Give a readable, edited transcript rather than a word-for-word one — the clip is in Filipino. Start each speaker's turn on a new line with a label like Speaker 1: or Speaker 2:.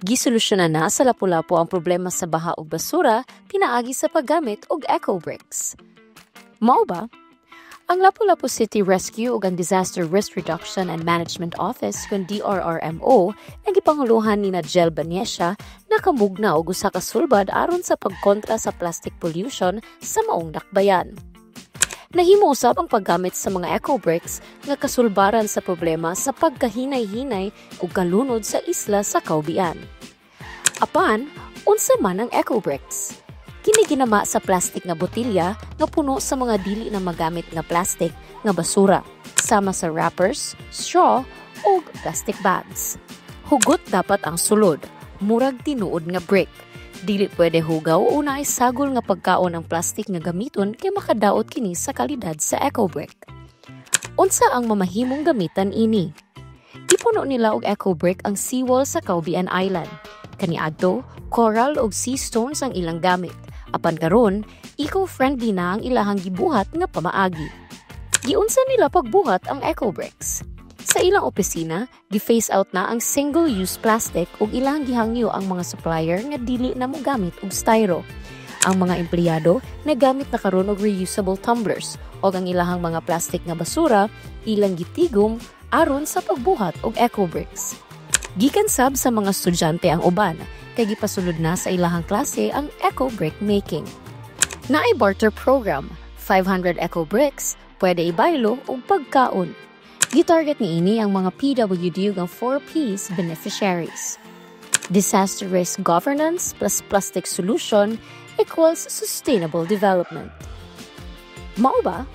Speaker 1: Gisolusyonan na sa Lapu-Lapu ang problema sa baha ug basura pinaagi sa paggamit og eco-bricks. Mao ba? Ang Lapu-Lapu City Rescue ug ang Disaster Risk Reduction and Management Office kung DRRMO ang gipanguluhan ni Jel Banesha nakamugna og usa ka sulbad aron sa pagkontra sa plastic pollution sa maong dakbayan. Nahimo usab ang paggamit sa mga eco-bricks nga kasulbaran sa problema sa pagkahinay-hinay ug kalunod sa isla sa Caubian. Apan, unsa man ang eco-bricks? Kini ginama sa plastic nga botilya nga puno sa mga dili na magamit nga plastic nga basura, sama sa wrappers, straw, o plastic bags. Hugot dapat ang sulod, murag tinuod nga brick. Dili pwede hugaw o naay sagol nga pagkaon ang plastic nga gamiton kay makadaot kini sa kalidad sa eco-brick. Unsa ang mamahimong gamitan ini? Ipuno nila og eco-brick ang seawall sa Caubian Island. Kaniadto, coral ug sea stones ang ilang gamit. Apan karon, eco-friendly na ang ilahang gibuhat nga pamaagi. Giunsa nila pagbuhat ang eco-bricks? Sa ilang opisina, gi-phase out na ang single-use plastic ug ilang gihangyo ang mga supplier nga dili na mogamit og styro. Ang mga empleyado nagamit na karon og reusable tumblers ug ang ilahang mga plastic nga basura ilang gitigom aron sa pagbuhat og eco-bricks. Gikan sab sa mga estudyante ang uban kay gipasulod na sa ilahang klase ang eco-brick making. Naay barter program, 500 eco-bricks, pwede ibaylo o pagkaon. Gitarget ni ini ang mga PWD ug ang 4Ps beneficiaries. Disaster risk governance plus plastic solution equals sustainable development. Mao ba?